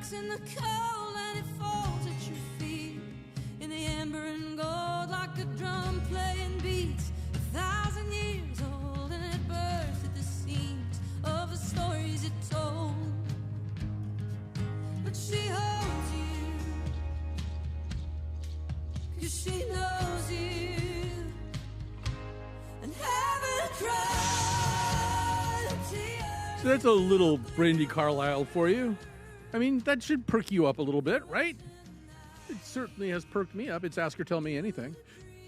breaks in the cold and it falls at your feet. In the amber and gold like a drum playing beats. 1,000 years old and it bursts at the seams of the stories it told. But she holds you 'cause she knows you. And heaven cried a tear. So that's a little Brandy Carlisle for you. I mean, that should perk you up a little bit, right? It certainly has perked me up. It's Ask or Tell Me Anything.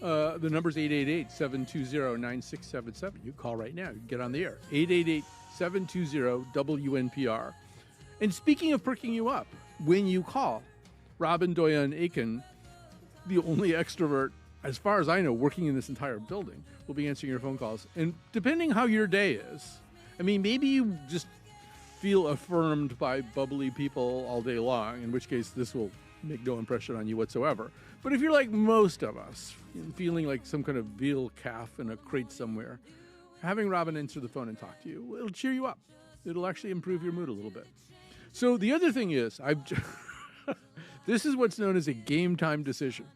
The number's 888-720-9677. You call right now. You can get on the air. 888-720-WNPR. And speaking of perking you up, when you call, Robin Doyen Aiken, the only extrovert, as far as I know, working in this entire building, will be answering your phone calls. And depending how your day is, I mean, maybe you just feel affirmed by bubbly people all day long, in which case this will make no impression on you whatsoever. But if you're like most of us, feeling like some kind of veal calf in a crate somewhere, having Robin answer the phone and talk to you, it'll cheer you up. It'll actually improve your mood a little bit. So the other thing is, this is what's known as a game time decision.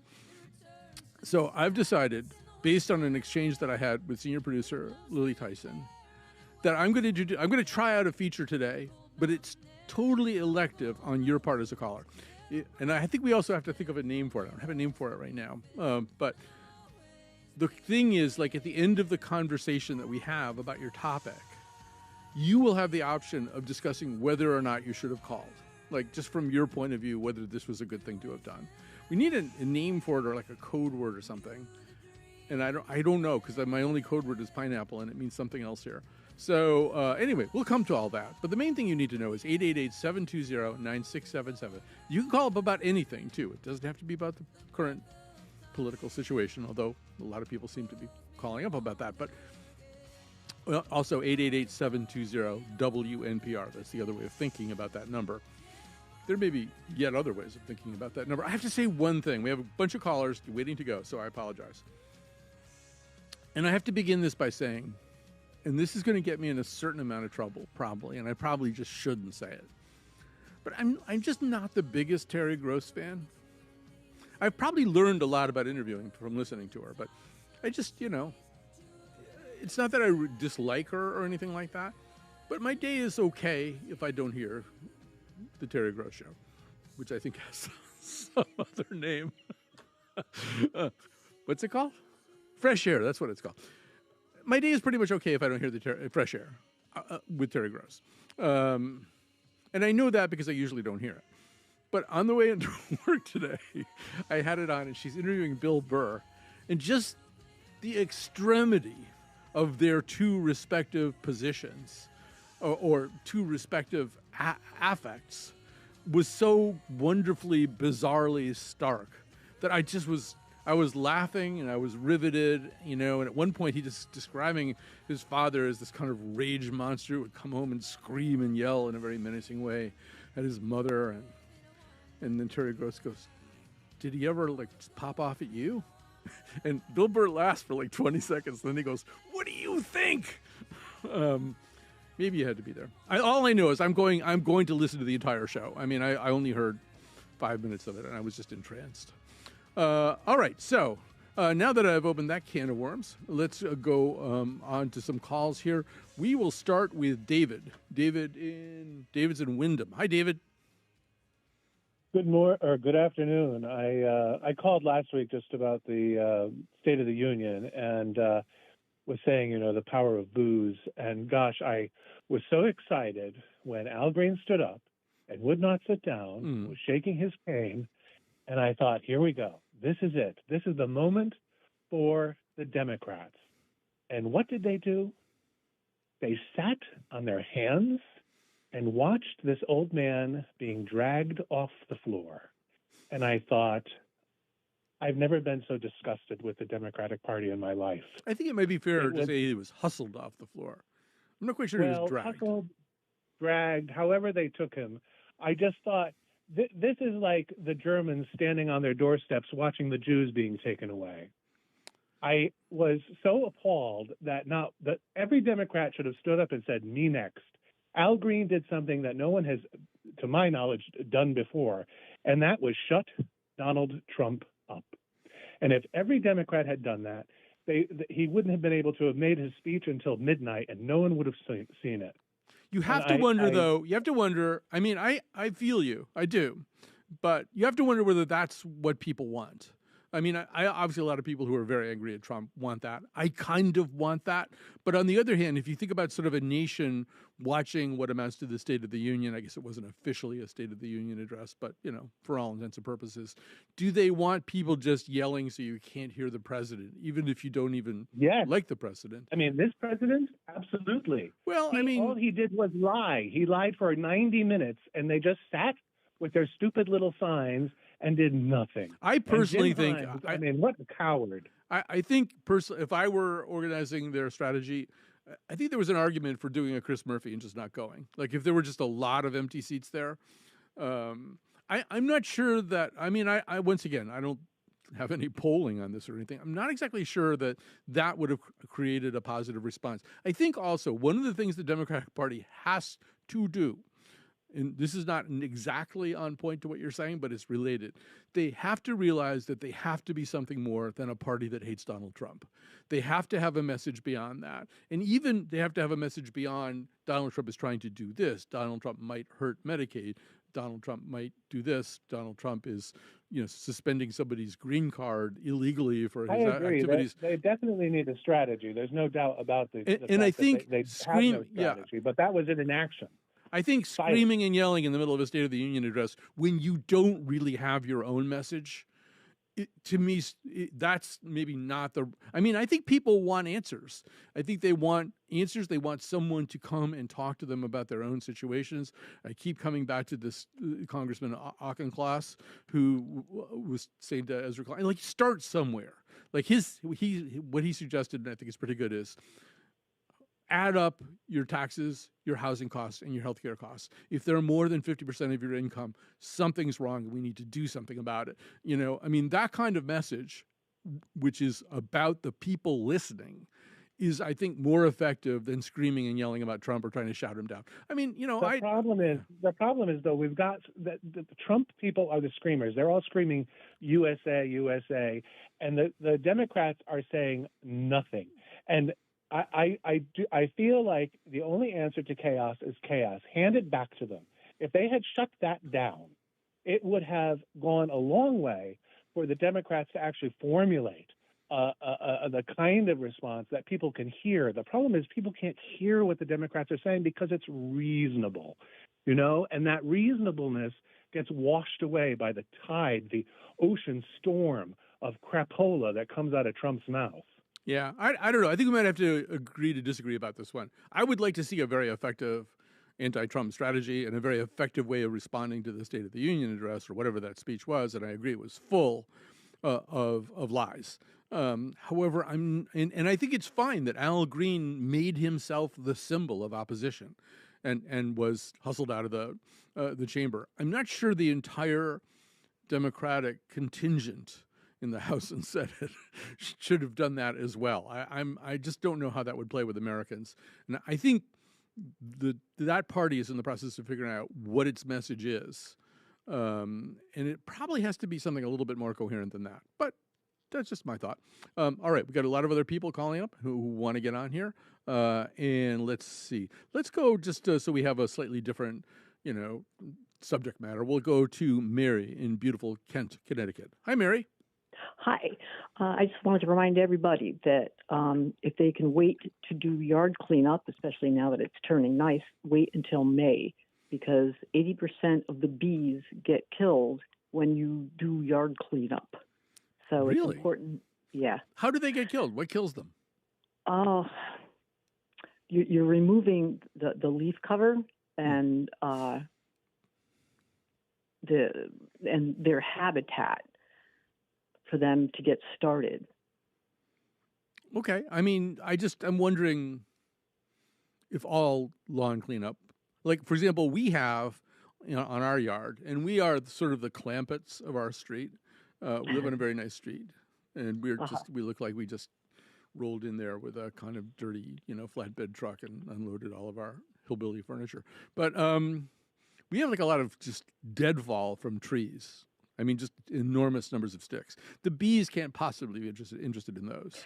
So I've decided, based on an exchange that I had with senior producer Lily Tyson, that I'm going to try out a feature today, but it's totally elective on your part as a caller. And I think we also have to think of a name for it. I don't have a name for it right now. But the thing is, like at the end of the conversation that we have about your topic, you will have the option of discussing whether or not you should have called. Like just from your point of view, whether this was a good thing to have done. We need a name for it or like a code word or something. And I don't know because my only code word is pineapple and it means something else here. So anyway, we'll come to all that. But the main thing you need to know is 888-720-9677. You can call up about anything, too. It doesn't have to be about the current political situation, although a lot of people seem to be calling up about that. But also 888-720-WNPR. That's the other way of thinking about that number. There may be yet other ways of thinking about that number. I have to say one thing. We have a bunch of callers waiting to go, so I apologize. And I have to begin this by saying, and this is going to get me in a certain amount of trouble, probably, and I probably just shouldn't say it. But I'm just not the biggest Terry Gross fan. I've probably learned a lot about interviewing from listening to her, but I just, it's not that I dislike her or anything like that, but my day is okay if I don't hear the Terry Gross Show, which I think has some other name. What's it called? Fresh Air, that's what it's called. My day is pretty much okay if I don't hear the Fresh Air with Terry Gross. And I know that because I usually don't hear it. But on the way into work today, I had it on, and she's interviewing Bill Burr. And just the extremity of their two respective positions or two respective affects was so wonderfully, bizarrely stark that I was laughing and I was riveted, and at one point he just describing his father as this kind of rage monster who would come home and scream and yell in a very menacing way at his mother. And then Terry Gross goes, "Did he ever just pop off at you?" And Bill Burr laughs for 20 seconds. Then he goes, "What do you think?" Maybe you had to be there. All I know is I'm going to listen to the entire show. I mean, I only heard 5 minutes of it and I was just entranced. All right, so now that I've opened that can of worms, let's go on to some calls here. We will start with David. David's in Wyndham. Hi, David. Good afternoon. I called last week just about the State of the Union and was saying, the power of booze. And gosh, I was so excited when Al Green stood up and would not sit down, was shaking his cane. And I thought, here we go. This is it. This is the moment for the Democrats. And what did they do? They sat on their hands and watched this old man being dragged off the floor. And I thought, I've never been so disgusted with the Democratic Party in my life. I think it might be fair to say he was hustled off the floor. I'm not quite sure he was dragged. Hustled, dragged, however they took him. I just thought, this is like the Germans standing on their doorsteps watching the Jews being taken away. I was so appalled that every Democrat should have stood up and said, "Me next." Al Green did something that no one has to my knowledge, done before, and that was shut Donald Trump up. And if every Democrat had done that, he wouldn't have been able to have made his speech until midnight, and no one would have seen it. You have to wonder, though. You have to wonder. I mean, I feel you. I do. But you have to wonder whether that's what people want. I mean, I obviously a lot of people who are very angry at Trump want that. I kind of want that. But on the other hand, if you think about sort of a nation watching what amounts to the State of the Union, I guess it wasn't officially a State of the Union address, but, you know, for all intents and purposes, do they want people just yelling so you can't hear the president, even if you don't even like the president? I mean, this president, absolutely. Well, I mean, all he did was lie. He lied for 90 minutes, and they just sat with their stupid little signs and did nothing. I personally think, I mean, what a coward. I think personally, if I were organizing their strategy, I think there was an argument for doing a Chris Murphy and just not going. Like if there were just a lot of empty seats there, I'm not sure that, I mean, I once again, I don't have any polling on this or anything. I'm not exactly sure that that would have created a positive response. I think also one of the things the Democratic Party has to do, and this is not exactly on point to what you're saying, but it's related. They have to realize that they have to be something more than a party that hates Donald Trump. They have to have a message beyond that. And even they have to have a message beyond Donald Trump is trying to do this. Donald Trump might hurt Medicaid. Donald Trump might do this. Donald Trump is, you know, suspending somebody's green card illegally for his activities. They definitely need a strategy. There's no doubt about the fact I think that they have no strategy, but that was it in action. I think screaming and yelling in the middle of a State of the Union address when you don't really have your own message, to me, that's maybe not the... I mean, I think people want answers. I think they want answers. They want someone to come and talk to them about their own situations. I keep coming back to this Congressman Auchincloss, who was saying to Ezra Klein, like, start somewhere. Like what he suggested, and I think it's pretty good, is add up your taxes, your housing costs, and your healthcare costs. If they're more than 50% of your income, something's wrong and we need to do something about it. You know, I mean, that kind of message, which is about the people listening, is, I think, more effective than screaming and yelling about Trump or trying to shout him down. I mean, you know, the problem is though, we've got the Trump people are the screamers. They're all screaming USA, USA, and the Democrats are saying nothing. And I feel like the only answer to chaos is chaos. Hand it back to them. If they had shut that down, it would have gone a long way for the Democrats to actually formulate the kind of response that people can hear. The problem is people can't hear what the Democrats are saying because it's reasonable, you know, and that reasonableness gets washed away by the tide, the ocean storm of crapola that comes out of Trump's mouth. Yeah, I don't know. I think we might have to agree to disagree about this one. I would like to see a very effective anti-Trump strategy and a very effective way of responding to the State of the Union address or whatever that speech was, and I agree it was full of lies. However, I think it's fine that Al Green made himself the symbol of opposition and was hustled out of the chamber. I'm not sure the entire Democratic contingent in the House and Senate should have done that as well. I just don't know how that would play with Americans. And I think that party is in the process of figuring out what its message is. And it probably has to be something a little bit more coherent than that. But that's just my thought. All right, we've got a lot of other people calling up who want to get on here. And let's see. Let's go just so we have a slightly different, subject matter. We'll go to Mary in beautiful Kent, Connecticut. Hi, Mary. Hi. I just wanted to remind everybody that if they can wait to do yard cleanup, especially now that it's turning nice, wait until May, because 80% of the bees get killed when you do yard cleanup. So really? It's important. Yeah. How do they get killed? What kills them? You're removing the leaf cover and their habitat for them to get started. Okay. I mean, I'm wondering if all lawn cleanup, like, for example, we have, on our yard, and we are sort of the Clampetts of our street. We live on a very nice street, and we look like we just rolled in there with a kind of dirty, flatbed truck and unloaded all of our hillbilly furniture. But we have like a lot of just deadfall from trees. I mean, just enormous numbers of sticks. The bees can't possibly be interested in those.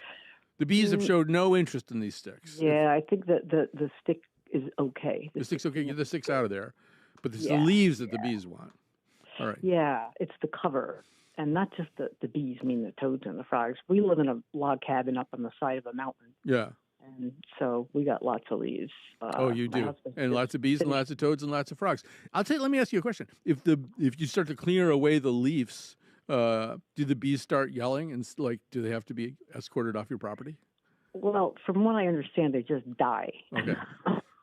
The bees have showed no interest in these sticks. Yeah, I think that the stick is okay. The stick's okay. Get the sticks out of there. But it's the leaves that the bees want. All right. Yeah, it's the cover. And not just the bees, I mean the toads and the frogs. We live in a log cabin up on the side of a mountain. Yeah. And so we got lots of leaves. You do. And lots of bees and lots of toads and lots of frogs. Let me ask you a question. If you start to clear away the leaves, do the bees start yelling and do they have to be escorted off your property? Well, from what I understand, they just die. Okay.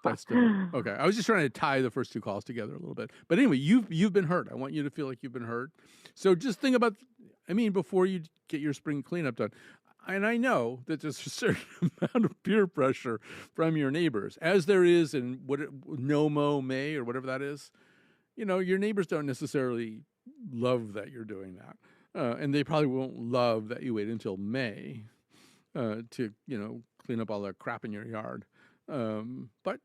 That's different. Okay. I was just trying to tie the first two calls together a little bit. But anyway, you've been heard. I want you to feel like you've been heard. So just think about, before you get your spring cleanup done, and I know that there's a certain amount of peer pressure from your neighbors, as there is in May or whatever that is. Your neighbors don't necessarily love that you're doing that. And they probably won't love that you wait until May to, clean up all the crap in your yard. But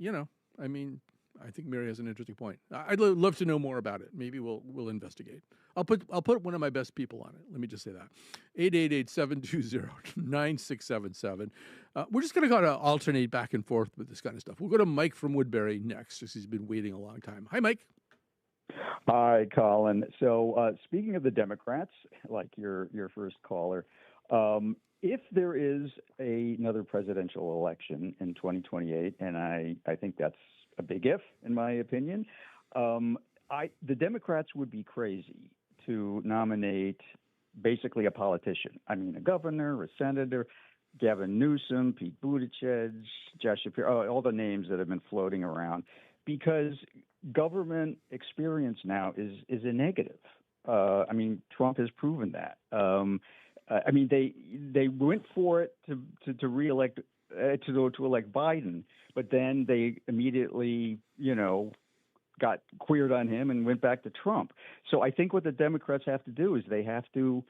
I think Mary has an interesting point. I'd love to know more about it. Maybe we'll investigate. I'll put one of my best people on it. Let me just say that. 888-720-9677. We're just going to alternate back and forth with this kind of stuff. We'll go to Mike from Woodbury next, because he's been waiting a long time. Hi, Mike. Hi, Colin. So speaking of the Democrats, like your first caller, if there is another presidential election in 2028, and I think that's a big if, in my opinion, the Democrats would be crazy to nominate basically a politician. I mean, a governor, a senator, Gavin Newsom, Pete Buttigieg, Josh Shapiro, all the names that have been floating around, because government experience now is a negative. Trump has proven that. They went for it to reelect to elect Biden, but then they immediately got queered on him and went back to Trump. So I think what the Democrats have to do is they have to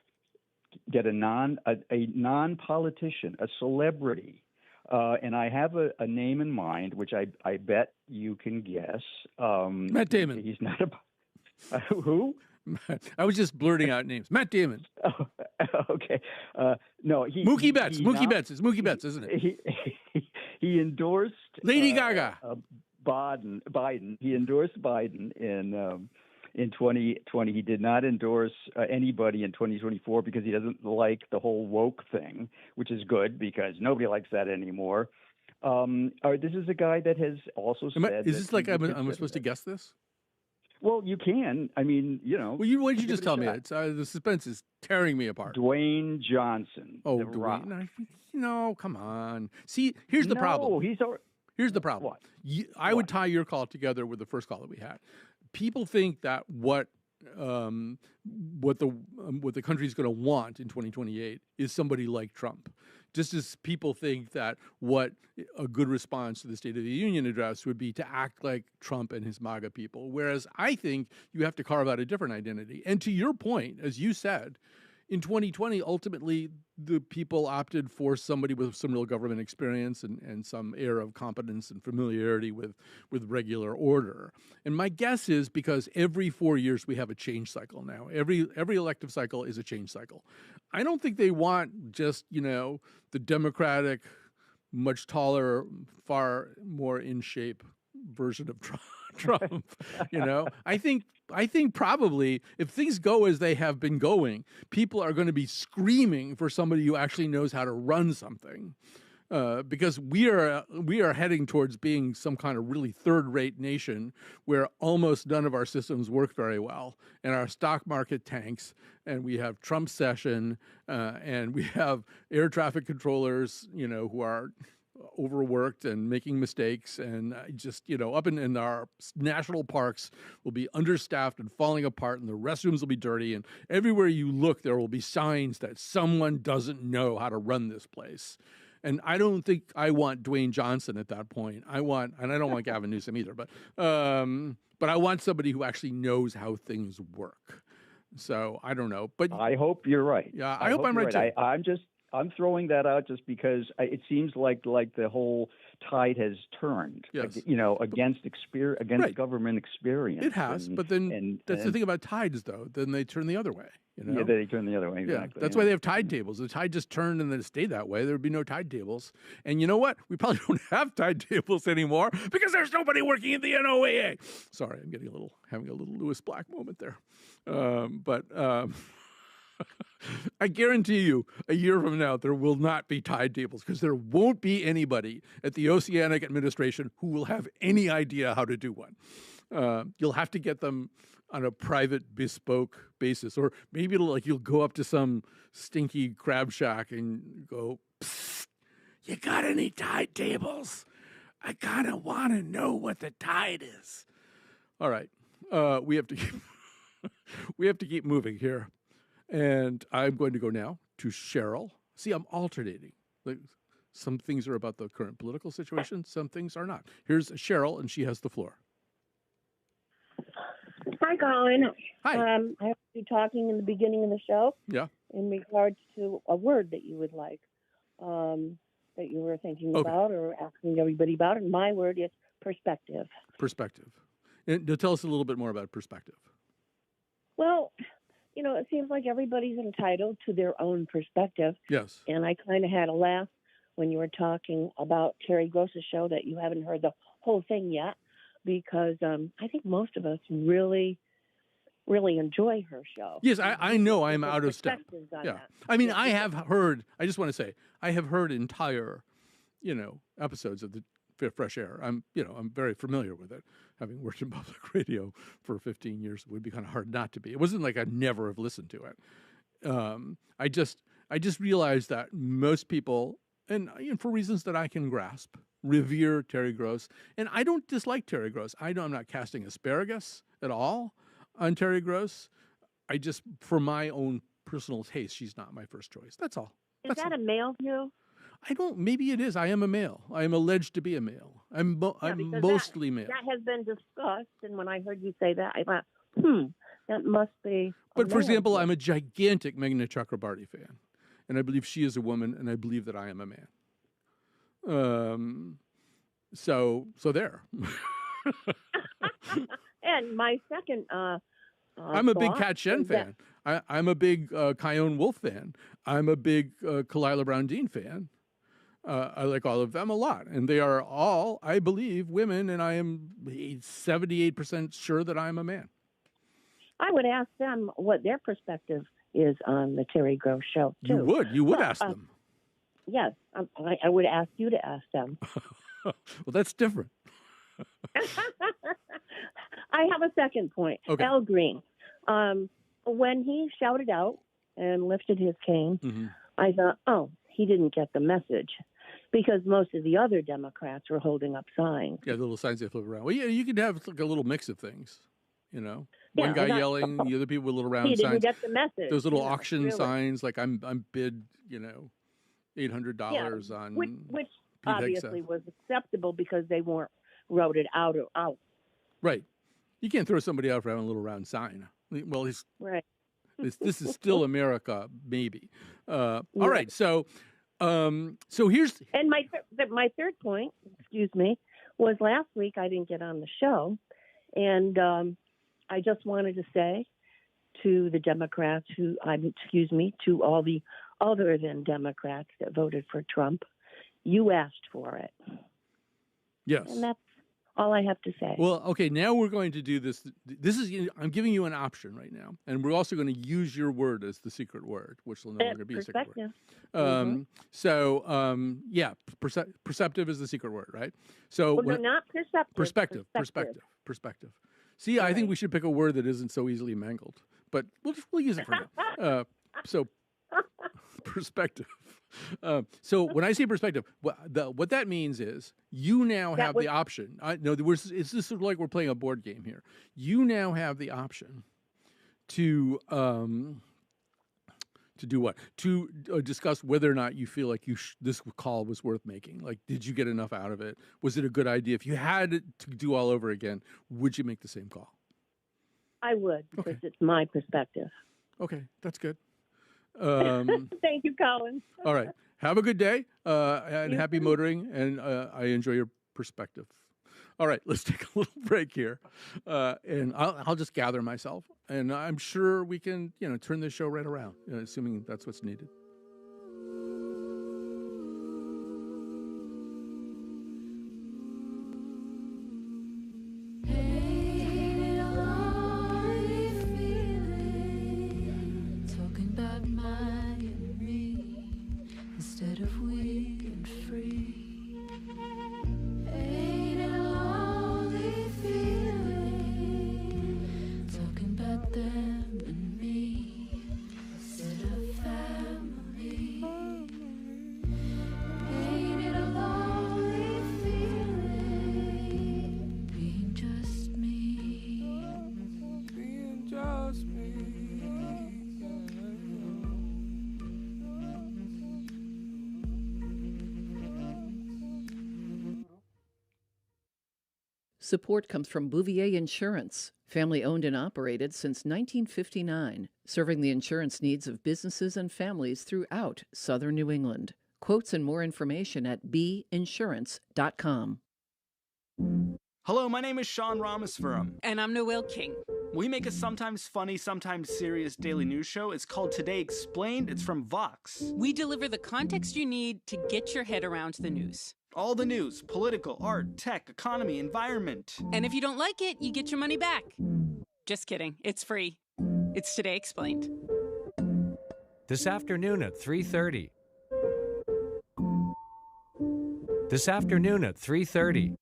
get a non-politician, a celebrity, and I have a name in mind, which I bet you can guess. Matt Damon. He's not a who? I was just blurting out names. Matt Damon. Oh, okay. No, Mookie Betts. Mookie Betts. It's Mookie Betts, isn't it? He endorsed Lady Gaga. Biden. He endorsed Biden in 2020. He did not endorse anybody in 2024 because he doesn't like the whole woke thing, which is good because nobody likes that anymore. This is a guy that has also said. Is this like I'm supposed to guess this? Well, you can. Well, why did you just tell me? It's the suspense is tearing me apart. Dwayne Johnson. Oh, Dwayne. No, come on. See, here's the problem. Here's the problem. What? I would tie your call together with the first call that we had. People think that what the country's going to want in 2028 is somebody like Trump. Just as people think that what a good response to the State of the Union address would be to act like Trump and his MAGA people. Whereas I think you have to carve out a different identity. And to your point, as you said, in 2020, ultimately, the people opted for somebody with some real government experience and some air of competence and familiarity with regular order. And my guess is because every 4 years we have a change cycle now. Every elective cycle is a change cycle. I don't think they want just, the Democratic, much taller, far more in shape version of Trump. I think probably if things go as they have been going, people are going to be screaming for somebody who actually knows how to run something. Because we are heading towards being some kind of really third-rate nation where almost none of our systems work very well, and our stock market tanks, and we have Trump session, and we have air traffic controllers, who are overworked and making mistakes, and just up in our national parks will be understaffed and falling apart, and the restrooms will be dirty, and everywhere you look there will be signs that someone doesn't know how to run this place. And I don't think I want Dwayne Johnson at that point. And I don't want Gavin Newsom either, but I want somebody who actually knows how things work. So I don't know, but I hope you're right. Yeah, I hope I'm right too. I'm throwing that out just because it seems like the whole tide has turned. Yes. Against Right. government experience. It has, but then that's the thing about tides, though. Then they turn the other way. Yeah, they turn the other way. Exactly. Yeah, that's why they have tide tables. The tide just turned and then it stayed that way. There would be no tide tables. And you know what? We probably don't have tide tables anymore because there's nobody working in the NOAA. Sorry, I'm having a little Lewis Black moment there. But I guarantee you, a year from now, there will not be tide tables because there won't be anybody at the Oceanic Administration who will have any idea how to do one. You'll have to get them on a private, bespoke basis, or maybe you'll go up to some stinky crab shack and go, "Psst, you got any tide tables? I kind of want to know what the tide is." All right, we have to keep moving here, and I'm going to go now to Cheryl. See, I'm alternating. Some things are about the current political situation, some things are not. Here's Cheryl, and she has the floor. Hi, Colin. Hi. I heard you talking in the beginning of the show. Yeah. In regards to a word that you would like, that you were thinking about or asking everybody about, and my word is perspective. Perspective. And tell us a little bit more about perspective. Well, it seems like everybody's entitled to their own perspective. Yes. And I kind of had a laugh when you were talking about Terry Gross's show that you haven't heard the whole thing yet, because I think most of us really, really enjoy her show. Yes, I know I'm out of step. Yeah. That. I mean, I have heard, I just want to say, I have heard entire, episodes of the Fresh Air. I'm very familiar with it. Having worked in public radio for 15 years, it would be kind of hard not to be. It wasn't like I'd never have listened to it. I just realized that most people, and for reasons that I can grasp, revere Terry Gross. And I don't dislike Terry Gross. I'm not casting asparagus at all on Terry Gross. I just, for my own personal taste, she's not my first choice. That's all. Is that a male view? Maybe it is. I am a male. I am alleged to be a male. I'm mostly male. That has been discussed. And when I heard you say that, I thought, that must be. But for example, I'm a gigantic Meghna Chakrabarty fan. And I believe she is a woman, and I believe that I am a man. So there. And my second, I'm a big Kat Shen fan. I'm a big Kyone Wolf fan. I'm a big Kalila Brown Dean fan. I like all of them a lot, and they are all, I believe, women. And I am 78% sure that I'm a man. I would ask them what their perspective is on the Terry Gross show too. You would ask them. Yes, I would ask you to ask them. Well, that's different. I have a second point. Okay. Al Green, when he shouted out and lifted his cane, I thought, he didn't get the message, because most of the other Democrats were holding up signs. Yeah, the little signs they flip around. Well, yeah, you could have like a little mix of things, One guy yelling, the other people with little round he signs. He didn't get the message. Those little auction signs, like I'm bid, $800 on which obviously was acceptable because they weren't wrote it out. Right. You can't throw somebody out for having a little round sign. Well, he's right. This is still America, maybe. All right. So here's and my third point. Excuse me, was last week I didn't get on the show, and I just wanted to say to the Democrats to all the other than Democrats that voted for Trump, you asked for it. Yes. And that's all I have to say. Well, okay, now we're going to do this. I'm giving you an option right now, and we're also going to use your word as the secret word, which will no longer be a secret word. Perceptive is the secret word, right? So not perceptive. Perspective. See, I think we should pick a word that isn't so easily mangled, but we'll use it for now. Perspective. So when I say perspective, what that means is you now have the option. It's just sort of like we're playing a board game here. You now have the option to do what? To discuss whether or not you feel like this call was worth making. Like, did you get enough out of it? Was it a good idea? If you had to do all over again, would you make the same call? I would, because it's my perspective. Okay, that's good. Thank you, Colin. All right. Have a good day and happy motoring. And I enjoy your perspective. All right. Let's take a little break here. And I'll just gather myself. And I'm sure we can, turn this show right around, assuming that's what's needed. Support comes from Bouvier Insurance, family-owned and operated since 1959, serving the insurance needs of businesses and families throughout southern New England. Quotes and more information at binsurance.com. Hello, my name is Sean Ramaswamy. And I'm Noelle King. We make a sometimes funny, sometimes serious daily news show. It's called Today Explained. It's from Vox. We deliver the context you need to get your head around the news. All the news, political, art, tech, economy, environment. And if you don't like it, you get your money back. Just kidding. It's free. It's Today Explained. This afternoon at 3:30. This afternoon at 3:30.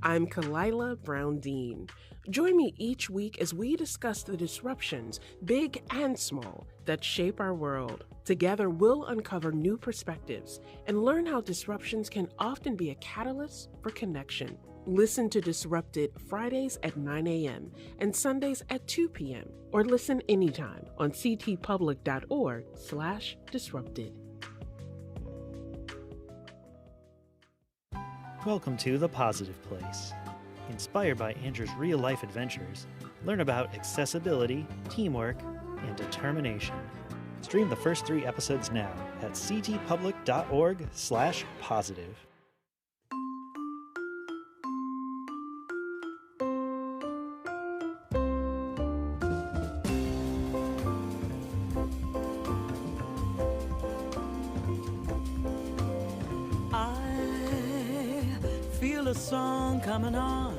I'm Kalila Brown-Dean. Join me each week as we discuss the disruptions, big and small, that shape our world. Together, we'll uncover new perspectives and learn how disruptions can often be a catalyst for connection. Listen to Disrupted Fridays at 9 a.m. and Sundays at 2 p.m. or listen anytime on ctpublic.org/disrupted. Welcome to The Positive Place. Inspired by Andrew's real-life adventures, learn about accessibility, teamwork, and determination. Stream the first 3 episodes now at ctpublic.org/positive. I feel a song coming on,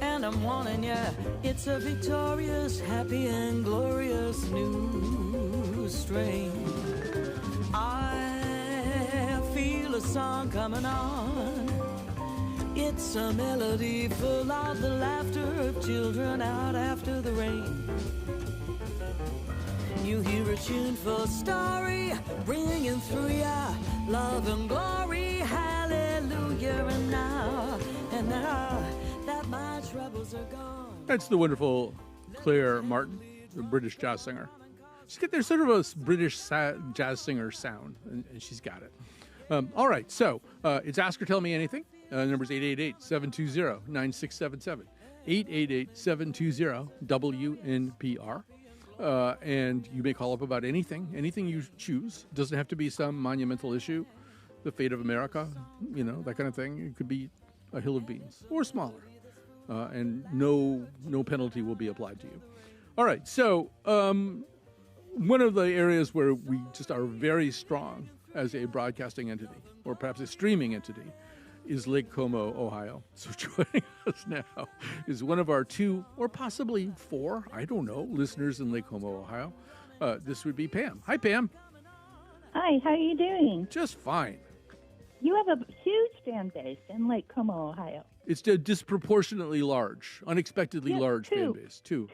and I'm warning ya, it's a victorious, happy and glorious new strain. I feel a song coming on, it's a melody full of the laughter of children out after the rain. You hear a tuneful story ringing through ya, love and glory, hallelujah, and now that my troubles are gone. That's the wonderful Claire Martin, the British jazz singer. There's sort of a British jazz singer sound, and she's got it. All right, so it's Ask or Tell Me Anything. The number's 888-720-9677. 888-720-WNPR. And you may call up about anything you choose. It doesn't have to be some monumental issue, the fate of America, that kind of thing. It could be a hill of beans or smaller, and no penalty will be applied to you. All right, so one of the areas where we just are very strong as a broadcasting entity, or perhaps a streaming entity, is Lake Como, Ohio. So joining us now is one of our 2 or possibly 4, I don't know, listeners in Lake Como, Ohio. This would be Pam. Hi, Pam. Hi, how are you doing? Just fine. You have a huge fan base in Lake Como, Ohio. It's disproportionately large, unexpectedly large fan base. 2.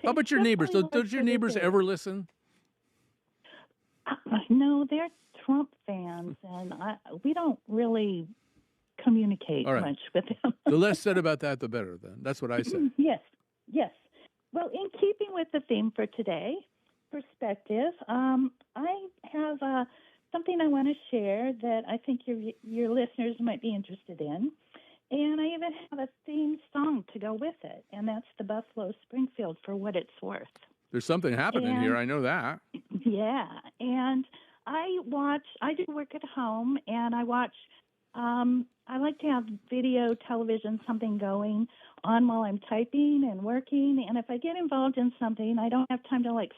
How about your neighbors? Don't your neighbors ever listen? No, they're Trump fans, and we don't really communicate much with them. The less said about that, the better, then. That's what I say. Yes. Well, in keeping with the theme for today, perspective, I have something I want to share that I think your listeners might be interested in. And I even have a theme song to go with it, and that's the Buffalo Springfield, For What It's Worth. There's something happening here. I know that. Yeah, and I do work at home, and I watch. I like to have video, television, something going on while I'm typing and working. And if I get involved in something, I don't have time to like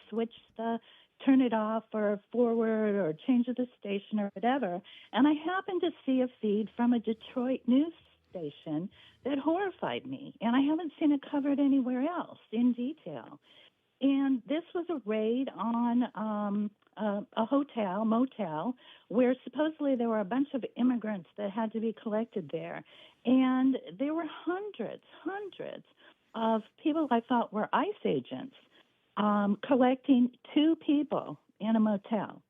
turn it off or forward or change the station or whatever. And I happened to see a feed from a Detroit news station that horrified me, and I haven't seen it covered anywhere else in detail. And this was a raid on a motel, where supposedly there were a bunch of immigrants that had to be collected there. And there were hundreds of people I thought were ICE agents collecting 2 people in a motel.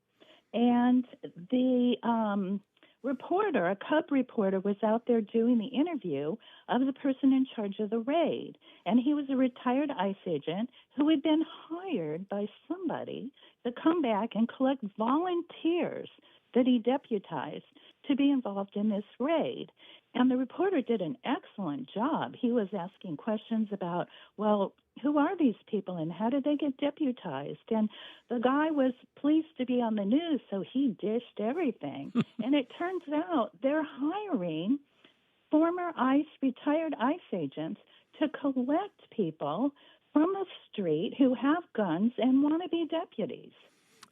And the reporter, a Cub reporter, was out there doing the interview of the person in charge of the raid. And he was a retired ICE agent who had been hired by somebody to come back and collect volunteers that he deputized to be involved in this raid. And the reporter did an excellent job. He was asking questions about, well, who are these people and how did they get deputized? And the guy was pleased to be on the news, so he dished everything. And it turns out they're hiring former retired ICE agents to collect people from the street who have guns and want to be deputies.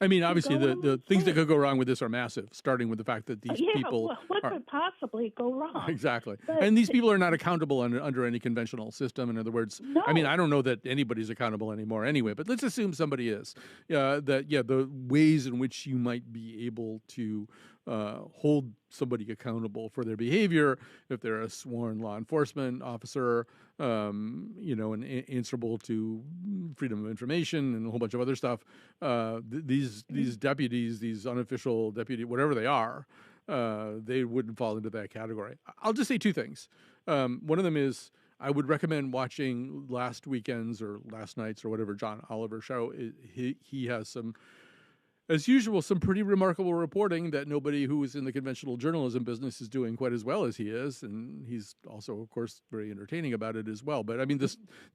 I mean, obviously, the things that could go wrong with this are massive, starting with the fact that these people what could possibly go wrong? Exactly. But and these people are not accountable under any conventional system. In other words, No. I mean, I don't know that anybody's accountable anymore anyway, but let's assume somebody is. The ways in which you might be able to hold somebody accountable for their behavior, if they're a sworn law enforcement officer, and answerable to freedom of information and a whole bunch of other stuff. These deputies, these unofficial deputy, whatever they are, they wouldn't fall into that category. I'll just say 2 things. One of them is I would recommend watching last weekend's or last night's or whatever John Oliver show. He has some, as usual, some pretty remarkable reporting that nobody who is in the conventional journalism business is doing quite as well as he is. And he's also, of course, very entertaining about it as well. But I mean,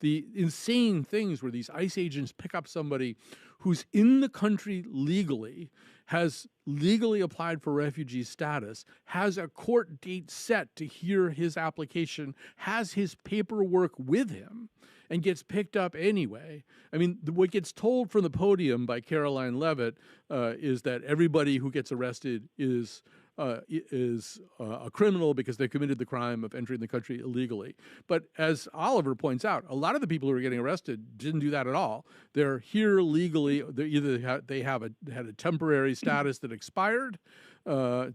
the insane things where these ICE agents pick up somebody who's in the country legally, has legally applied for refugee status, has a court date set to hear his application, has his paperwork with him, and gets picked up anyway. I mean, what gets told from the podium by Caroline Levitt is that everybody who gets arrested is a criminal because they committed the crime of entering the country illegally. But as Oliver points out, a lot of the people who are getting arrested didn't do that at all. They're here legally. They had a temporary status that expired, a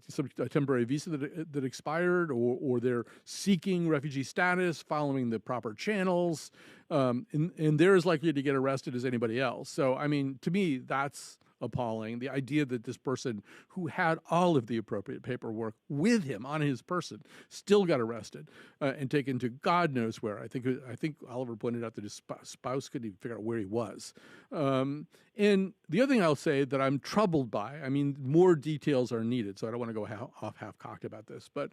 temporary visa that expired, or they're seeking refugee status following the proper channels, and they're as likely to get arrested as anybody else. So, I mean, to me, that's appalling. The idea that this person who had all of the appropriate paperwork with him on his person still got arrested and taken to God knows where. I think Oliver pointed out that his spouse couldn't even figure out where he was. And the other thing I'll say that I'm troubled by, I mean, more details are needed, so I don't want to go off half-cocked about this, but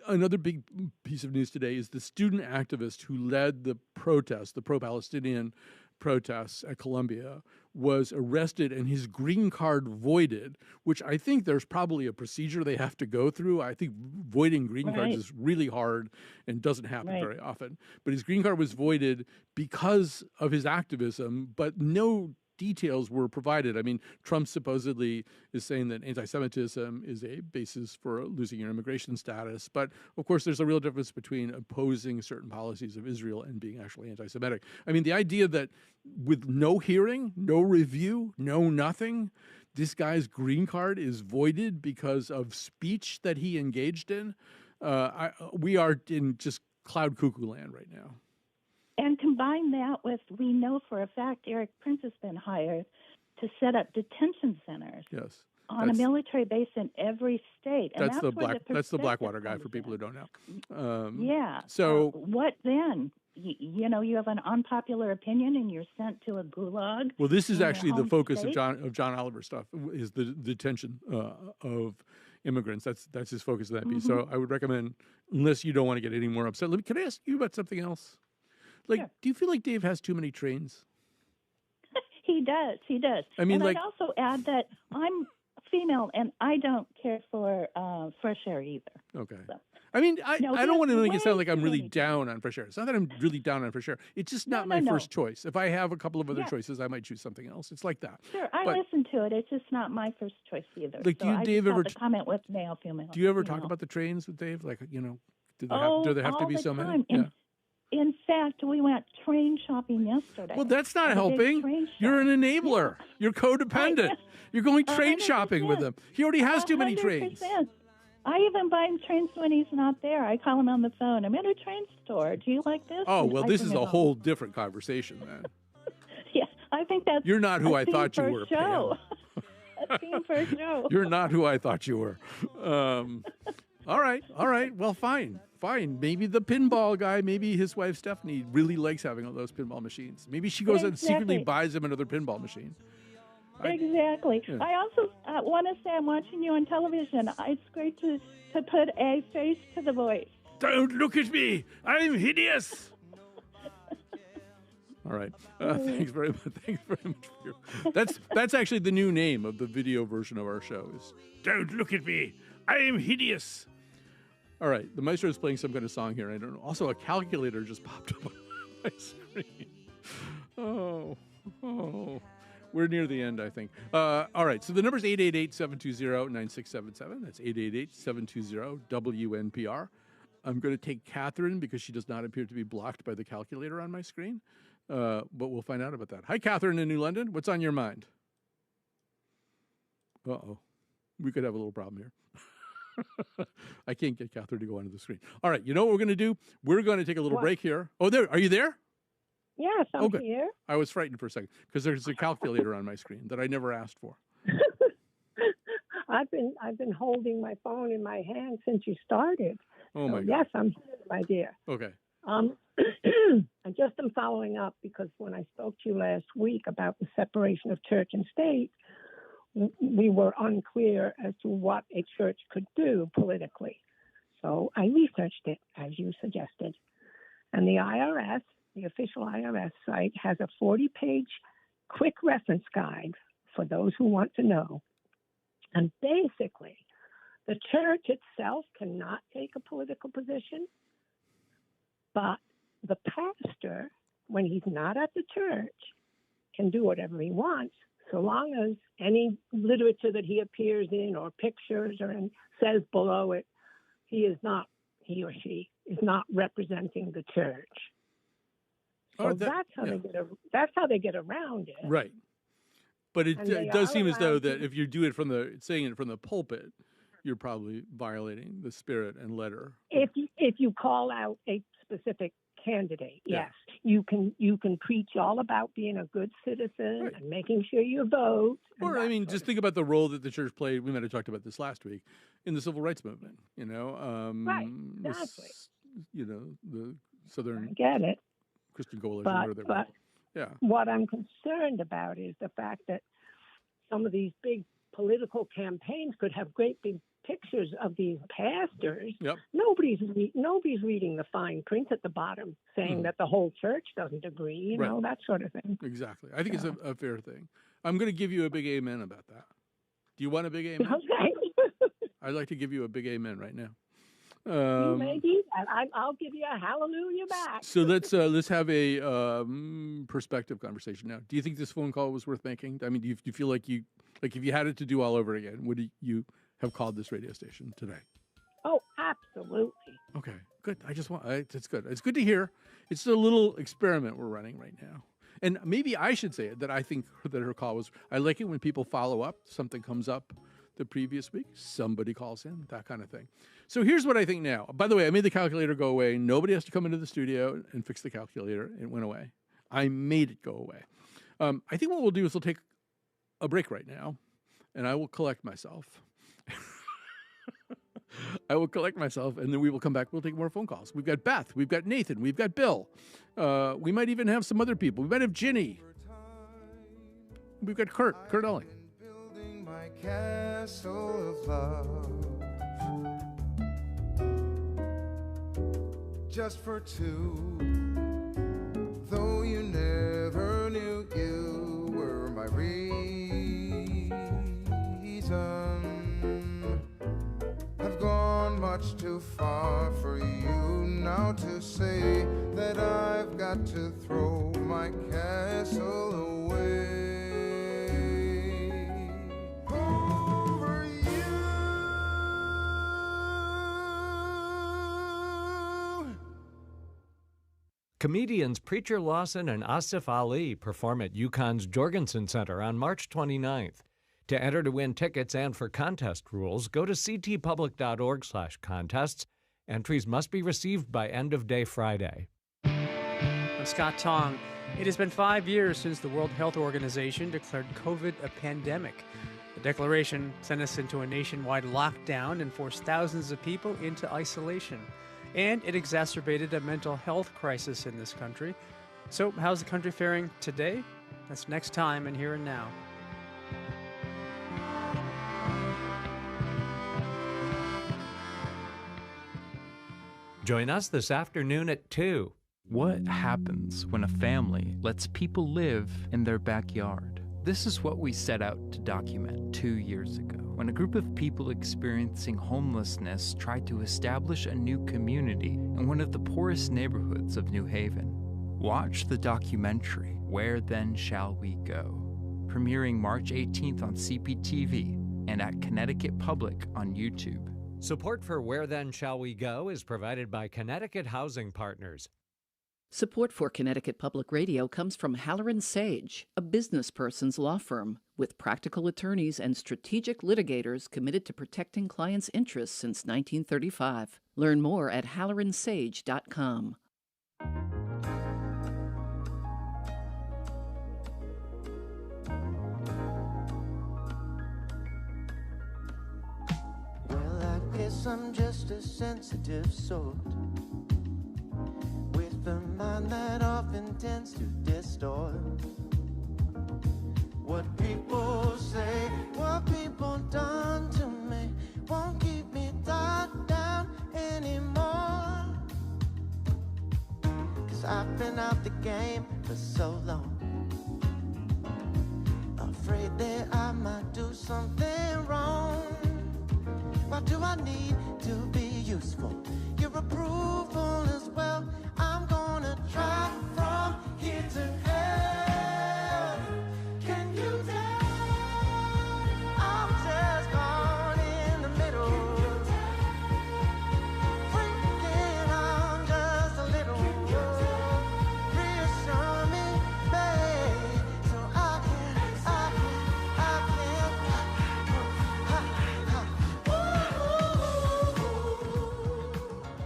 another big piece of news today is the student activist who led the protest, the pro-Palestinian protests at Columbia, was arrested and his green card voided, which I think there's probably a procedure they have to go through. I think voiding green cards is really hard and doesn't happen very often. But his green card was voided because of his activism, but no details were provided. I mean, Trump supposedly is saying that anti-Semitism is a basis for losing your immigration status. But, of course, there's a real difference between opposing certain policies of Israel and being actually anti-Semitic. I mean, the idea that with no hearing, no review, no nothing, this guy's green card is voided because of speech that he engaged in, we are in just cloud cuckoo land right now. And combine that with, we know for a fact Eric Prince has been hired to set up detention centers on a military base in every state. And that's the Blackwater guy for people who don't know. So what then? You have an unpopular opinion and you're sent to a gulag. Well, this is actually the focus of John Oliver's stuff, is the detention of immigrants. That's his focus of that piece. So I would recommend, unless you don't want to get any more upset. Can I ask you about something else? Do you feel like Dave has too many trains? He does. I mean, and like, I'd also add that I'm female and I don't care for fresh air either. Okay. So. I mean, I don't want to make it sound like I'm way really too down on fresh air. It's not that I'm really down on fresh air. It's just not my first choice. If I have a couple of other choices, I might choose something else. It's like that. Sure, I listen to it. It's just not my first choice either. Like, so do you, I Dave, just ever have to comment with male, female. Do you ever talk about the trains with Dave? Like, do there have to be so many? In fact, we went train shopping yesterday. Well, that's not helping. You're an enabler. You're codependent. You're going train shopping with him. He already has too many trains. I even buy him trains when he's not there. I call him on the phone. I'm at a train store. Do you like this? Oh, well, this is a whole different conversation then. Yeah, I think that's. You're not who I thought you were. Show. A theme for a show. You're not who I thought you were. All right. Well, fine. Maybe the pinball guy, maybe his wife Stephanie really likes having all those pinball machines. Maybe she goes and secretly buys him another pinball machine. Exactly. Yeah. I also want to say I'm watching you on television. It's great to put a face to the voice. Don't look at me. I'm hideous. All right. Thanks very much. Thanks very much for your. That's actually the new name of the video version of our show. Is Don't Look at Me. I am hideous. All right. The maestro is playing some kind of song here. I don't know. Also, a calculator just popped up on my screen. Oh. We're near the end, I think. All right. So the number is 888-720-9677. That's 888-720-WNPR. I'm going to take Catherine because she does not appear to be blocked by the calculator on my screen. But we'll find out about that. Hi, Catherine in New London. What's on your mind? Uh-oh. We could have a little problem here. I can't get Catherine to go onto the screen. All right. You know what we're going to do? We're going to take a little break here. Oh, there. Are you there? Yes, I'm here. I was frightened for a second because there's a calculator on my screen that I never asked for. I've been holding my phone in my hand since you started. Oh my God. Yes, I'm here, my dear. Okay. I just am following up because when I spoke to you last week about the separation of church and state, we were unclear as to what a church could do politically. So I researched it, as you suggested. And the IRS, the official IRS site, has a 40-page quick reference guide for those who want to know. And basically, the church itself cannot take a political position, but the pastor, when he's not at the church, can do whatever he wants, so long as any literature that he appears in or pictures says below it, he or she is not representing the church. So that's how they get around it. Right. But it does seem as though that if you do it saying it from the pulpit, you're probably violating the spirit and letter. If you call out a specific candidate, yes, you can preach all about being a good citizen and making sure you vote. Or I mean, just think about the role that the church played. We might have talked about this last week in the civil rights movement. Right, exactly. The Southern. I get it. Christian Coalition. But what I'm concerned about is the fact that some of these big political campaigns could have great big pictures of these pastors. Yep. Nobody's reading the fine print at the bottom saying that the whole church doesn't agree, you know, that sort of thing. Exactly. I think it's a fair thing. I'm going to give you a big amen about that. Do you want a big amen? Okay. I'd like to give you a big amen right now. You may do that. I'll give you a hallelujah back. So let's have a perspective conversation now. Do you think this phone call was worth making? I mean, do you feel like if you had it to do all over again, would you have called this radio station today? Oh, absolutely. Okay, good. It's good. It's good to hear. It's a little experiment we're running right now. And maybe I should say it, that I think that her call was, I like it when people follow up, something comes up the previous week, somebody calls in, that kind of thing. So here's what I think now. By the way, I made the calculator go away. Nobody has to come into the studio and fix the calculator. It went away. I made it go away. I think what we'll do is we'll take a break right now, and I will collect myself. I will collect myself, and then we will come back. We'll take more phone calls. We've got Beth. We've got Nathan. We've got Bill. We might even have some other people. We might have Ginny. We've got Kurt Elling. Building my castle of love, just for two, though you never knew you were got to throw my castle away over you. Comedians Preacher Lawson and Asif Ali perform at UConn's Jorgensen Center on March 29th. To enter to win tickets and for contest rules, go to ctpublic.org/contests. Entries must be received by end of day Friday. I'm Scott Tong. It has been 5 years since the World Health Organization declared COVID a pandemic. The declaration sent us into a nationwide lockdown and forced thousands of people into isolation. And it exacerbated a mental health crisis in this country. So, how's the country faring today? That's next time in Here and Now. Join us this afternoon at 2. What happens when a family lets people live in their backyard? This is what we set out to document 2 years ago, when a group of people experiencing homelessness tried to establish a new community in one of the poorest neighborhoods of New Haven. Watch the documentary, Where Then Shall We Go? Premiering March 18th on CPTV and at Connecticut Public on YouTube. Support for Where Then Shall We Go is provided by Connecticut Housing Partners. Support for Connecticut Public Radio comes from Halloran Sage, a business person's law firm, with practical attorneys and strategic litigators committed to protecting clients' interests since 1935. Learn more at halloransage.com. Well, I guess I'm just a sensitive sort, with a mind that often tends to distort what people say. What people done to me won't keep me tied down anymore, 'cause I've been out the game for so long, afraid that I might do something wrong. Why do I need to be useful? Your approval as well. I'm gonna try from here to hell. Can you tell? I'm just gone in the middle. Freaking on just a little. Reassure me, babe, so I can.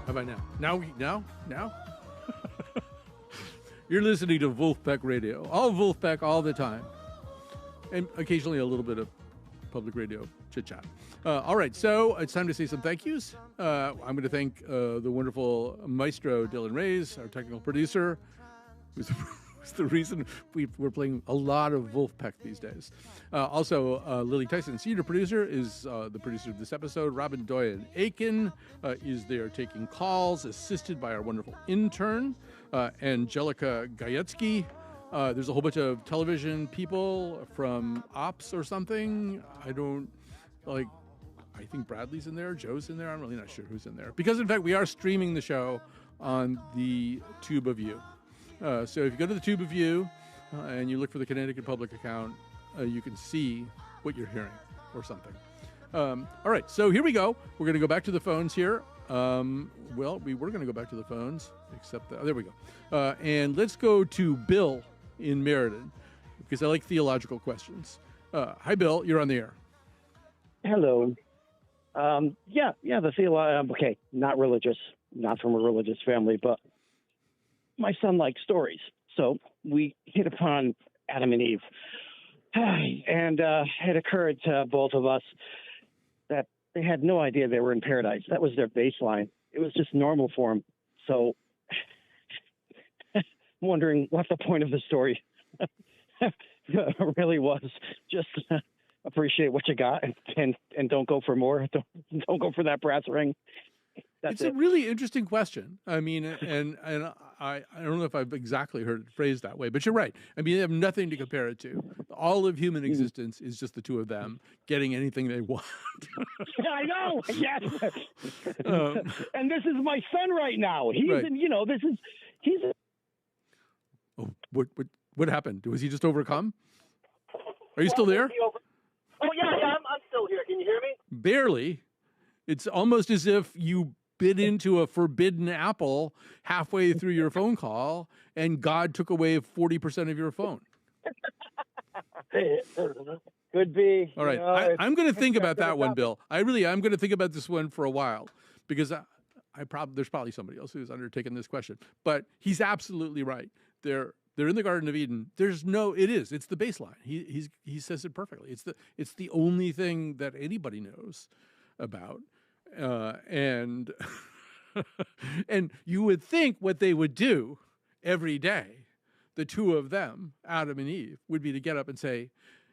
How about now? Now? You're listening to Wolfpack Radio. All Wolfpack all the time. And occasionally a little bit of public radio chit-chat. All right, so it's time to say some thank yous. I'm going to thank the wonderful maestro Dylan Reyes, our technical producer, who's the reason we're playing a lot of Wolfpack these days. Also, Lily Tyson, senior producer, is the producer of this episode. Robin Doyen Aiken is there taking calls, assisted by our wonderful intern, Angelica Gajewski. There's a whole bunch of television people from Ops or something. I think Bradley's in there, Joe's in there. I'm really not sure who's in there. Because, in fact, we are streaming the show on the Tube of You. So if you go to the Tube of You and you look for the Connecticut Public account, you can see what you're hearing or something. All right, so here we go. We're going to go back to the phones here. Well, we were going to go back to the phones, except there we go. And let's go to Bill in Meriden, because I like theological questions. Hi, Bill. You're on the air. Hello. The theological, okay, not religious, not from a religious family, but my son likes stories. So we hit upon Adam and Eve. And it occurred to both of us that they had no idea they were in paradise. That was their baseline. It was just normal for them. So I'm wondering what the point of the story really was. Just appreciate what you got and don't go for more. Don't go for that brass ring. It's a really interesting question. I mean, and I don't know if I've exactly heard it phrased that way, but you're right. I mean, they have nothing to compare it to. All of human existence is just the two of them getting anything they want. I know. Yes. And this is my son right now. He's right. he's What happened? Was he just overcome? Are you still there? Oh, yeah, I'm still here. Can you hear me? Barely. It's almost as if you bit into a forbidden apple halfway through your phone call and God took away 40% of your phone. Could be. All right. I'm going to think about that one, Bill. I'm going to think about this one for a while because there's probably somebody else who's undertaken this question. But he's absolutely right. They're in the Garden of Eden. It's the baseline. He says it perfectly. It's the only thing that anybody knows about. And and you would think what they would do every day, the two of them, Adam and Eve, would be to get up and say,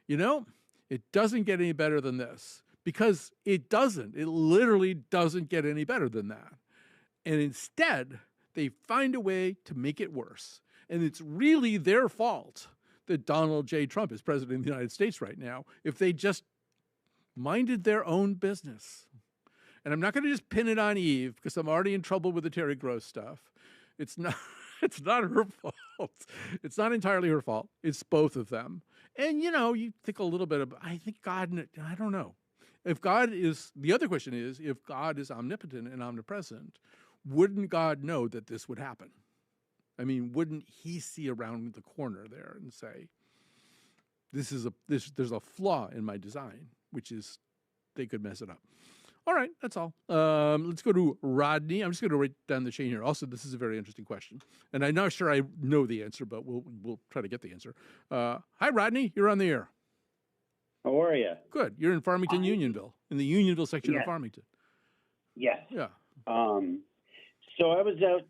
it doesn't get any better than this, because it doesn't. It literally doesn't get any better than that. And instead, they find a way to make it worse. And it's really their fault that Donald J. Trump is president of the United States right now, if they just minded their own business. And I'm not going to just pin it on Eve, because I'm already in trouble with the Terry Gross stuff. It's not her fault. It's not entirely her fault. It's both of them. And, you think a little bit about, I think God, I don't know. The other question is, if God is omnipotent and omnipresent, wouldn't God know that this would happen? I mean, wouldn't he see around the corner there and say, there's a flaw in my design, which is they could mess it up. All right, that's all. Let's go to Rodney. I'm just going to write down the chain here. Also, this is a very interesting question, and I'm not sure I know the answer, but we'll try to get the answer. Hi, Rodney. You're on the air. How are you? Good. You're in Farmington, Unionville, in the Unionville section of Farmington. Yes. Yeah. So I was out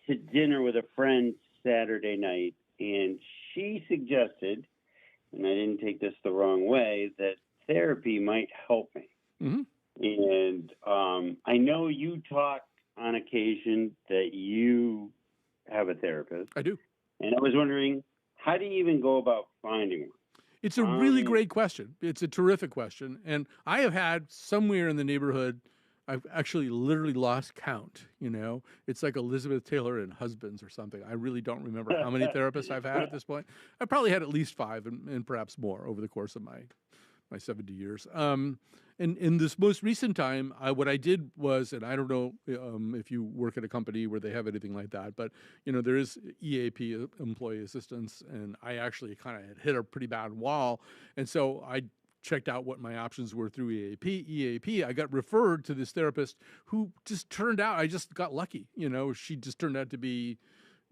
to dinner with a friend Saturday night, and she suggested, and I didn't take this the wrong way, that therapy might help me. Mm-hmm. And I know you talk on occasion that you have a therapist. I do. And I was wondering, how do you even go about finding one? It's a really great question. It's a terrific question. And I have had somewhere in the neighborhood, I've actually literally lost count, It's like Elizabeth Taylor and Husbands or something. I really don't remember how many therapists I've had at this point. I've probably had at least 5 and perhaps more over the course of my 70 years. And in this most recent time, what I did was, and I don't know if you work at a company where they have anything like that, but, there is EAP, employee assistance, and I actually kind of had hit a pretty bad wall. And so I checked out what my options were through EAP. I got referred to this therapist who just turned out, I just got lucky. She just turned out to be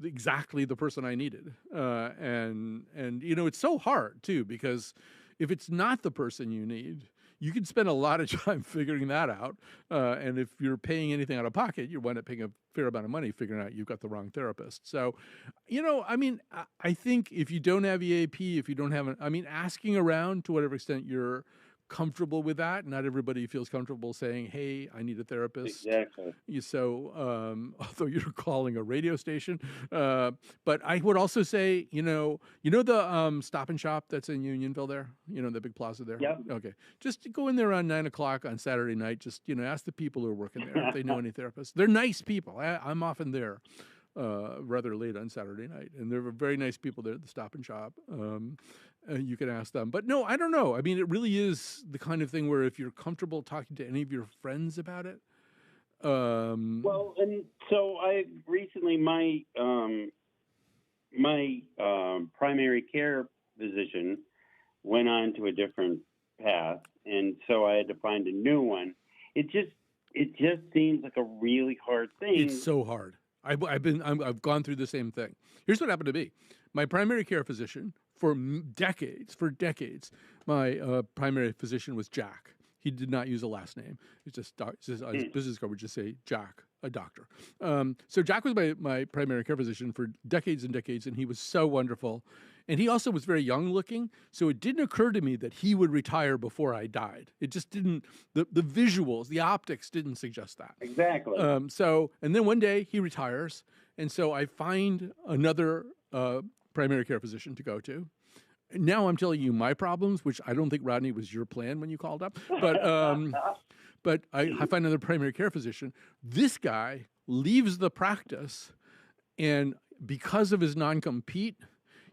exactly the person I needed. And it's so hard, too, because if it's not the person you need, you can spend a lot of time figuring that out. And if you're paying anything out of pocket, you wind up paying a fair amount of money figuring out you've got the wrong therapist. So, I think if you don't have EAP, if you don't have asking around to whatever extent you're comfortable with that. Not everybody feels comfortable saying, hey, I need a therapist. Exactly. So, although you're calling a radio station, but I would also say, the Stop and Shop that's in Unionville there, the big plaza there. Yeah. Okay. Just go in there around 9:00 on Saturday night. Just, ask the people who are working there if they know any therapists. They're nice people. I'm often there rather late on Saturday night, and they're very nice people there at the Stop and Shop. You can ask them. But no, I don't know. I mean, it really is the kind of thing where if you're comfortable talking to any of your friends about it. Well, and so I recently, my primary care physician went on to a different path, and so I had to find a new one. It just seems like a really hard thing. It's so hard. I've gone through the same thing. Here's what happened to me. My primary care physician for decades, my primary physician was Jack. He did not use a last name. It's just his business card would just say Jack, a doctor. So Jack was my primary care physician for decades and decades, and he was so wonderful. And he also was very young looking, so it didn't occur to me that he would retire before I died. It just didn't, the visuals, the optics didn't suggest that. Exactly. And then one day he retires, and so I find another primary care physician to go to. Now I'm telling you my problems, which I don't think, Rodney, was your plan when you called up. But I find another primary care physician. This guy leaves the practice, and because of his non-compete,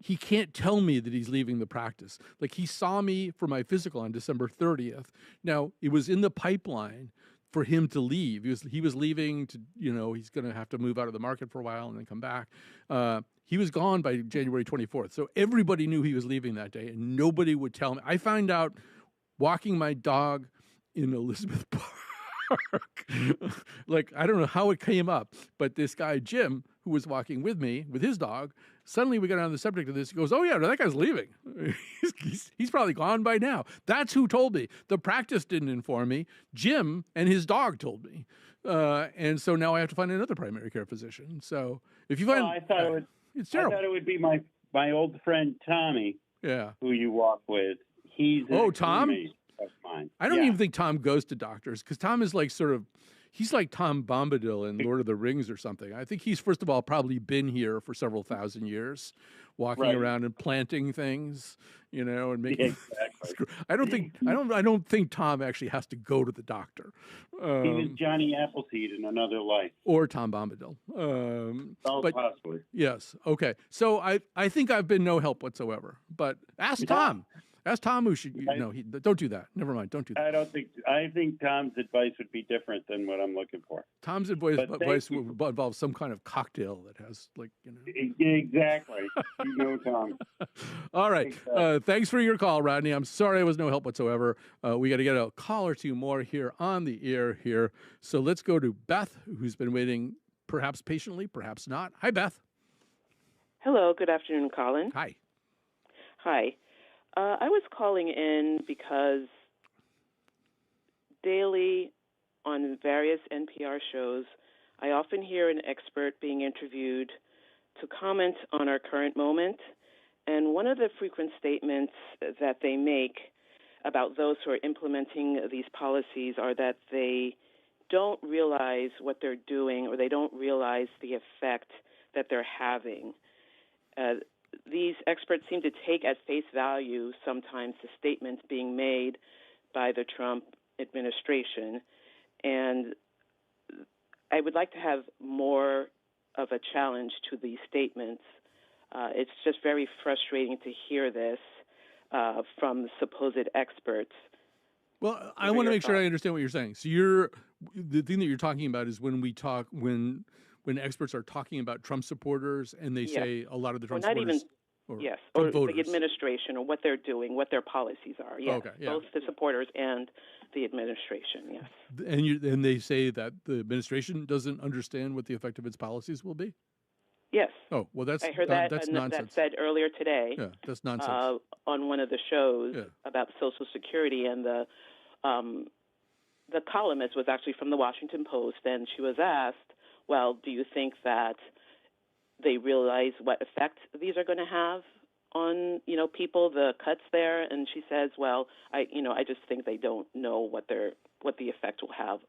he can't tell me that he's leaving the practice. Like, he saw me for my physical on December 30th. Now, it was in the pipeline for him to leave. He was leaving to, he's going to have to move out of the market for a while and then come back. He was gone by January 24th. So everybody knew he was leaving that day, and nobody would tell me. I found out walking my dog in Elizabeth Park. Like, I don't know how it came up, but this guy, Jim, who was walking with me with his dog, suddenly we got on the subject of this. He goes, "Oh, yeah, that guy's leaving. he's probably gone by now." That's who told me. The practice didn't inform me. Jim and his dog told me. And so now I have to find another primary care physician. So if you find... I thought it's terrible. I thought it would be my old friend Tommy, who you walk with. He's Tom? That's mine. I don't even think Tom goes to doctors, because Tom is like he's like Tom Bombadil in Lord of the Rings or something. I think he's, first of all, probably been here for several thousand years, walking around and planting things, and making. Exactly. I don't think Tom actually has to go to the doctor. He was Johnny Appleseed in another life, or Tom Bombadil. But possibly. Yes. Okay. So I think I've been no help whatsoever. But ask Tom. Ask Tom who should. Don't do that. Never mind. Don't do that. I think Tom's advice would be different than what I'm looking for. Tom's advice would involve some kind of cocktail that has, Exactly. Tom. All right. Thanks for your call, Rodney. I'm sorry I was no help whatsoever. We got to get a call or two more here on the air here. So let's go to Beth, who's been waiting, perhaps patiently, perhaps not. Hi, Beth. Hello. Good afternoon, Colin. Hi. Hi. I was calling in because daily on various NPR shows, I often hear an expert being interviewed to comment on our current moment. And one of the frequent statements that they make about those who are implementing these policies are that they don't realize what they're doing, or they don't realize the effect that they're having. These experts seem to take at face value sometimes the statements being made by the Trump administration. And I would like to have more of a challenge to these statements. It's just very frustrating to hear this from supposed experts. Well, I want to make sure I understand what you're saying. So the thing that you're talking about is when experts are talking about Trump supporters and they say a lot of the Trump supporters... or the administration, or what they're doing, what their policies are. Yes, both the supporters and the administration, yes. And they say that the administration doesn't understand what the effect of its policies will be? Yes. Oh, well, I heard that said earlier today. Yeah, that's nonsense. On one of the shows about Social Security, and the columnist was actually from the Washington Post, and she was asked, well, do you think that they realize what effect these are going to have on, people, the cuts there? And she says, well, I just think they don't know what the effect will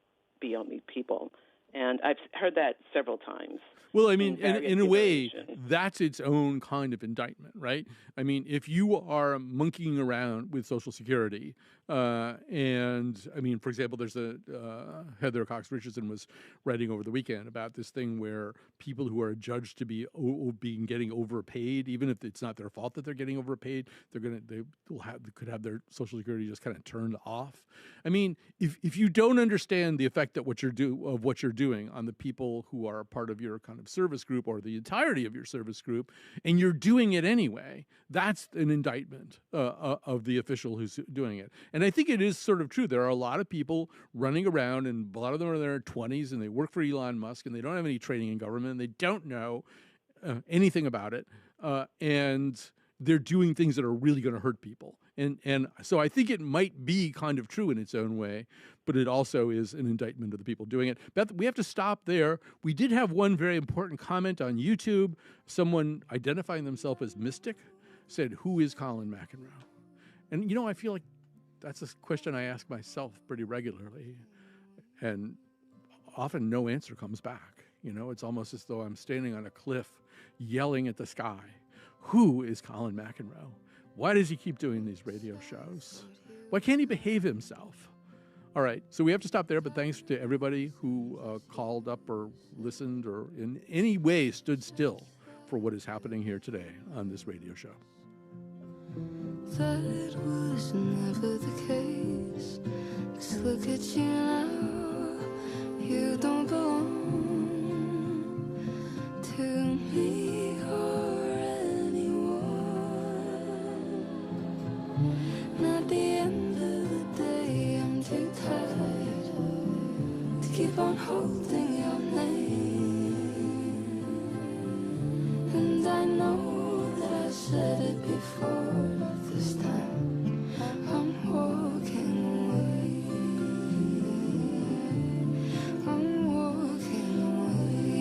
be on these people. And I've heard that several times. Well, I mean, in a way, that's its own kind of indictment, right? I mean, if you are monkeying around with Social Security, and I mean, for example, there's Heather Cox Richardson was writing over the weekend about this thing where people who are judged to be getting overpaid, even if it's not their fault that they're getting overpaid, they could have their Social Security just kind of turned off. I mean, if you don't understand the effect that what you're doing on the people who are a part of your kind of service group or the entirety of your service group, and you're doing it anyway, that's an indictment of the official who's doing it. And I think it is sort of true. There are a lot of people running around, and a lot of them are in their 20s, and they work for Elon Musk, and they don't have any training in government, and they don't know anything about it, and they're doing things that are really going to hurt people. And so I think it might be kind of true in its own way, but it also is an indictment of the people doing it. Beth, we have to stop there. We did have one very important comment on YouTube. Someone identifying themselves as Mystic said, "Who is Colin McEnroe?" And, I feel like that's a question I ask myself pretty regularly, and often no answer comes back. It's almost as though I'm standing on a cliff yelling at the sky. Who is Colin McEnroe? Why does he keep doing these radio shows? Why can't he behave himself? All right, so we have to stop there, but thanks to everybody who called up or listened or in any way stood still for what is happening here today on this radio show. That was never the case. 'Cause look at you now, you don't belong to me or anyone. And at the end of the day, I'm too tired to keep on holding your name. And I know that I said it before, but this time I'm walking away. I'm walking away.